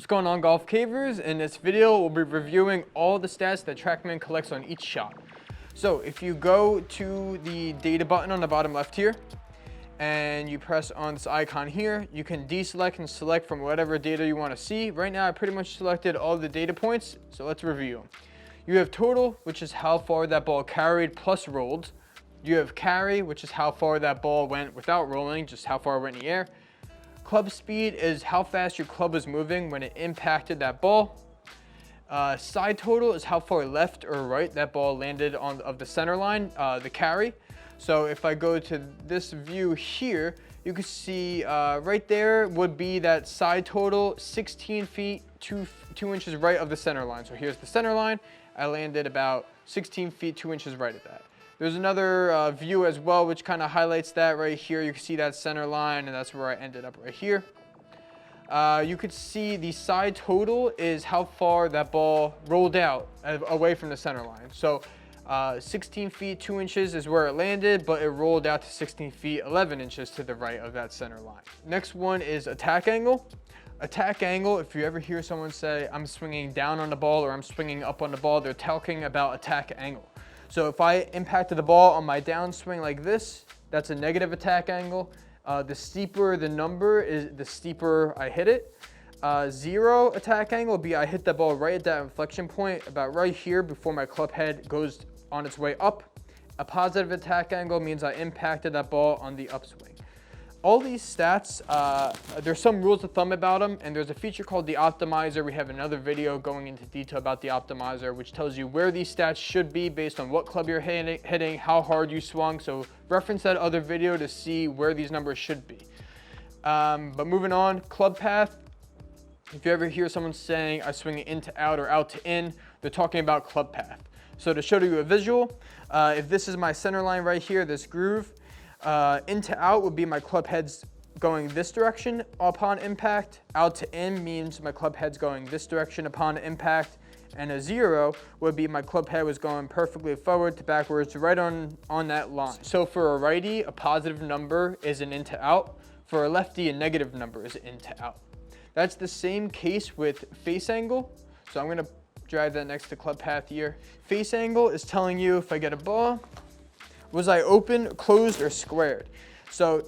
What's going on, golf cavers? In this video, we'll be reviewing all the stats that Trackman collects on each shot. So if you go to the data button on the bottom left here, and you press on this icon here, you can deselect and select from whatever data you want to see. Right now, I pretty much selected all the data points, so let's review them. You have total, which is how far that ball carried plus rolled. You have carry, which is how far that ball went without rolling, just how far it went in the air. Club speed is how fast your club was moving when it impacted that ball. Side total is how far left or right that ball landed of the center line, the carry. So if I go to this view here, you can see right there would be that side total 16 feet, 2 inches right of the center line. So here's the center line. I landed about 16 feet, 2 inches right of that. There's another view as well, which kind of highlights that right here. You can see that center line, and that's where I ended up right here. You could see the side total is how far that ball rolled out away from the center line. So 16 feet, 2 inches is where it landed, but it rolled out to 16 feet, 11 inches to the right of that center line. Next one is attack angle. Attack angle, if you ever hear someone say, I'm swinging down on the ball or I'm swinging up on the ball, they're talking about attack angle. So if I impacted the ball on my downswing like this, that's a negative attack angle. The steeper the number is, the steeper I hit it. Zero attack angle would be I hit the ball right at that inflection point, about right here before my club head goes on its way up. A positive attack angle means I impacted that ball on the upswing. All these stats, there's some rules of thumb about them, and there's a feature called the optimizer. We have another video going into detail about the optimizer, which tells you where these stats should be based on what club you're hitting, how hard you swung. So reference that other video to see where these numbers should be. But moving on, club path. If you ever hear someone saying I swing it in to out or out to in, they're talking about club path. So to show you a visual, if this is my center line right here, this groove, in to out would be my club heads going this direction upon impact. Out to in means my club head's going this direction upon impact. And a zero would be my club head was going perfectly forward to backwards right on that line. So for a righty, a positive number is an in to out. For a lefty, a negative number is an in to out. That's the same case with face angle. So I'm gonna drive that next to club path here. Face angle is telling you if I get a ball, was I open, closed, or squared? So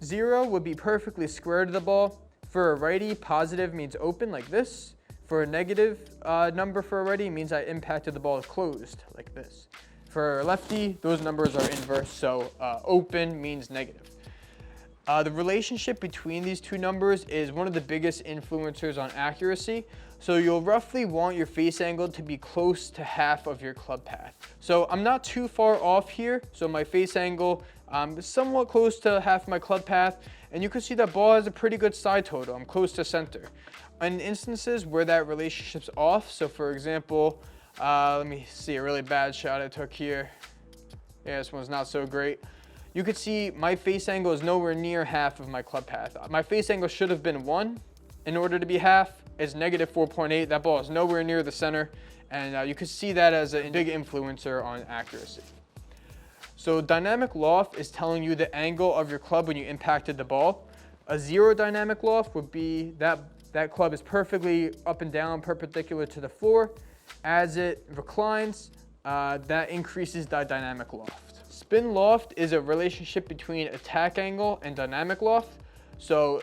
zero would be perfectly square to the ball. For a righty, positive means open like this. For a negative number for a righty means I impacted the ball closed like this. For a lefty, those numbers are inverse, so open means negative. The relationship between these two numbers is one of the biggest influencers on accuracy. So you'll roughly want your face angle to be close to half of your club path. So I'm not too far off here. So my face angle is somewhat close to half my club path. And you can see that ball has a pretty good side total. I'm close to center. In instances where that relationship's off, so for example, let me see a really bad shot I took here. Yeah, this one's not so great. You could see my face angle is nowhere near half of my club path. My face angle should have been 1 in order to be half. It's negative 4.8. That ball is nowhere near the center. And you can see that as a big influencer on accuracy. So dynamic loft is telling you the angle of your club when you impacted the ball. A zero dynamic loft would be that club is perfectly up and down perpendicular to the floor. As it reclines, that increases the dynamic loft. Spin loft is a relationship between attack angle and dynamic loft. So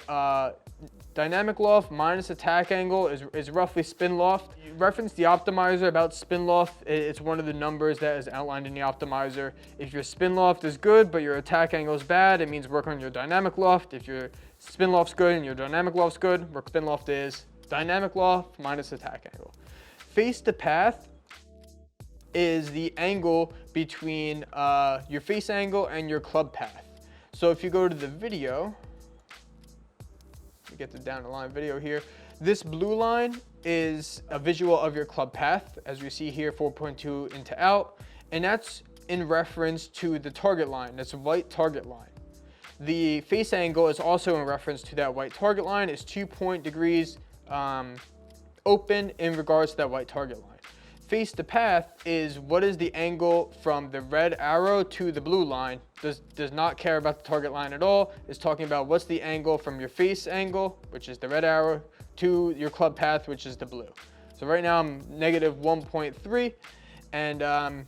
dynamic loft minus attack angle is roughly spin loft. You reference the optimizer about spin loft. It's one of the numbers that is outlined in the optimizer. If your spin loft is good, but your attack angle is bad, it means work on your dynamic loft. If your spin loft's good and your dynamic loft's good, work spin loft is dynamic loft minus attack angle. Face to path is the angle between your face angle and your club path. So if you go to the video, we get the down the line video here. This blue line is a visual of your club path, as we see here, 4.2 in to out, and that's in reference to the target line. That's a white target line. The face angle is also in reference to that white target line. It's 2 degrees open in regards to that white target line. Face to path is what is the angle from the red arrow to the blue line does not care about the target line at all. It's talking about what's the angle from your face angle, which is the red arrow, to your club path, which is the blue. So right now I'm negative 1.3, and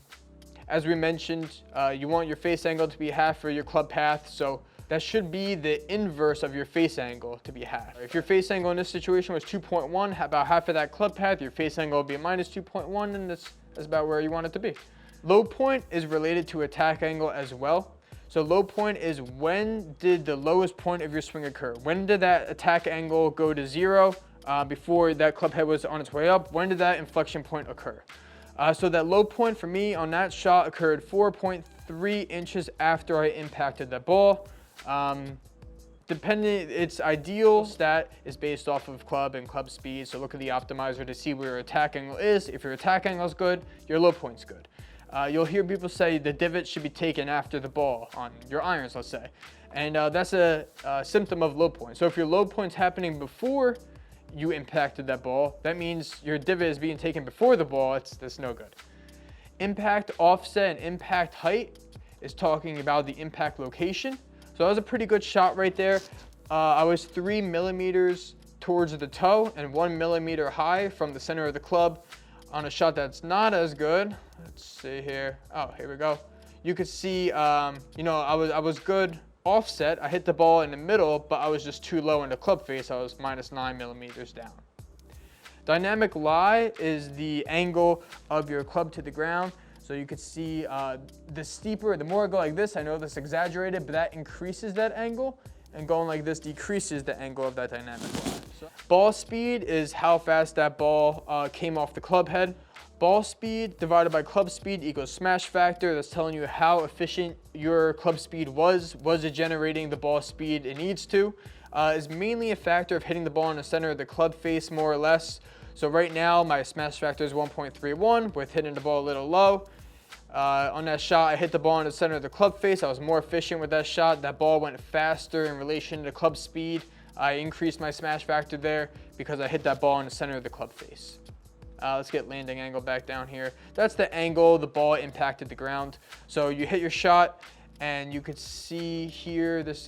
as we mentioned, you want your face angle to be half for your club path, so that should be the inverse of your face angle to be half. If your face angle in this situation was 2.1, about half of that club path, your face angle will be minus 2.1, and that's about where you want it to be. Low point is related to attack angle as well. So low point is when did the lowest point of your swing occur? When did that attack angle go to 0 before that club head was on its way up? When did that inflection point occur? So that low point for me on that shot occurred 4.3 inches after I impacted that ball. Its ideal stat is based off of club and club speed. So look at the optimizer to see where your attack angle is. If your attack angle is good, your low point's good. You'll hear people say the divot should be taken after the ball on your irons, let's say. And that's a symptom of low point. So if your low point's happening before you impacted that ball, that means your divot is being taken before the ball. That's no good. Impact offset and impact height is talking about the impact location. So that was a pretty good shot right there. I was 3 millimeters towards the toe and 1 millimeter high from the center of the club on a shot that's not as good. Let's see here. Oh, here we go. You could see, I was good offset. I hit the ball in the middle, but I was just too low in the club face. I was minus 9 millimeters down. Dynamic lie is the angle of your club to the ground. So you could see the steeper, the more I go like this, I know this is exaggerated, but that increases that angle, and going like this decreases the angle of that dynamic lie. So, ball speed is how fast that ball came off the club head. Ball speed divided by club speed equals smash factor. That's telling you how efficient your club speed was. Was it generating the ball speed it needs to? Is mainly a factor of hitting the ball in the center of the club face more or less. So right now my smash factor is 1.31 with hitting the ball a little low. On that shot, I hit the ball in the center of the club face. I was more efficient with that shot. That ball went faster in relation to club speed. I increased my smash factor there because I hit that ball in the center of the club face. Let's get landing angle back down here. That's the angle the ball impacted the ground. So you hit your shot, and you could see here this is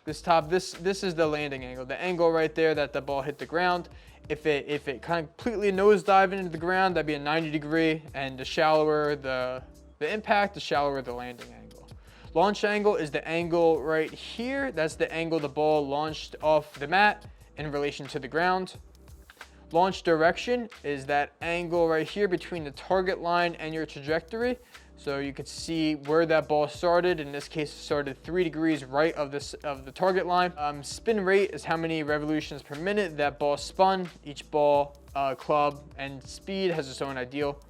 the landing angle, the angle right there that the ball hit the ground. If it completely nosedive into the ground, that'd be a 90 degree, and the shallower the impact, the shallower the landing angle. Launch angle is the angle right here. That's the angle the ball launched off the mat in relation to the ground. Launch direction is that angle right here between the target line and your trajectory. So you could see where that ball started. In this case, it started 3 degrees right of the target line. Spin rate is how many revolutions per minute that ball spun. Each ball, club, and speed has its own ideal.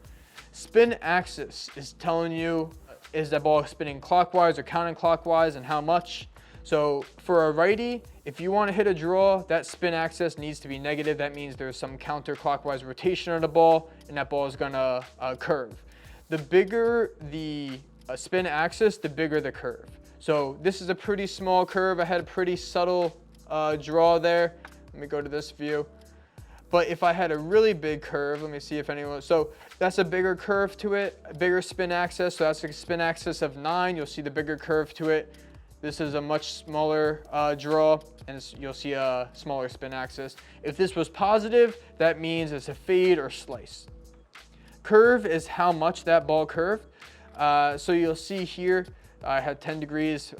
Spin axis is telling you, is that ball spinning clockwise or counterclockwise and how much. So for a righty, if you want to hit a draw, that spin axis needs to be negative. That means there's some counterclockwise rotation of the ball, and that ball is gonna curve. The bigger the spin axis, the bigger the curve. So this is a pretty small curve. I had a pretty subtle draw there. Let me go to this view. But if I had a really big curve, let me see if anyone, so that's a bigger curve to it, a bigger spin axis. So that's a spin axis of 9. You'll see the bigger curve to it. This is a much smaller draw, and you'll see a smaller spin axis. If this was positive, that means it's a fade or slice. Curve is how much that ball curved. So you'll see here, I had 10 degrees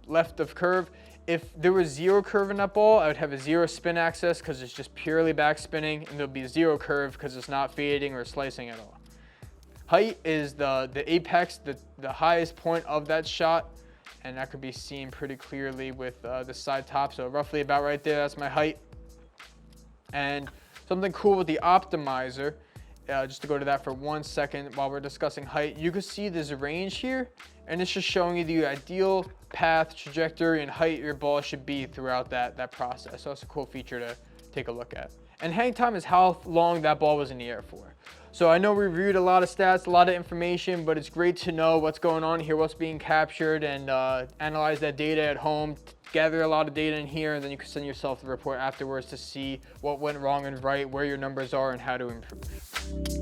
left of curve. If there was 0 curve in that ball, I would have a 0 spin axis because it's just purely back spinning, and there'll be 0 curve because it's not fading or slicing at all. Height is the apex, the highest point of that shot, and that could be seen pretty clearly with the side top. So roughly about right there, that's my height. And something cool with the optimizer, just to go to that for 1 second while we're discussing height, you can see there's a range here, and it's just showing you the ideal path, trajectory, and height your ball should be throughout that process. So that's a cool feature to take a look at. And hang time is how long that ball was in the air for. So I know we reviewed a lot of stats, a lot of information, but it's great to know what's going on here, what's being captured, and analyze that data at home, gather a lot of data in here, and then you can send yourself the report afterwards to see what went wrong and right, where your numbers are, and how to improve.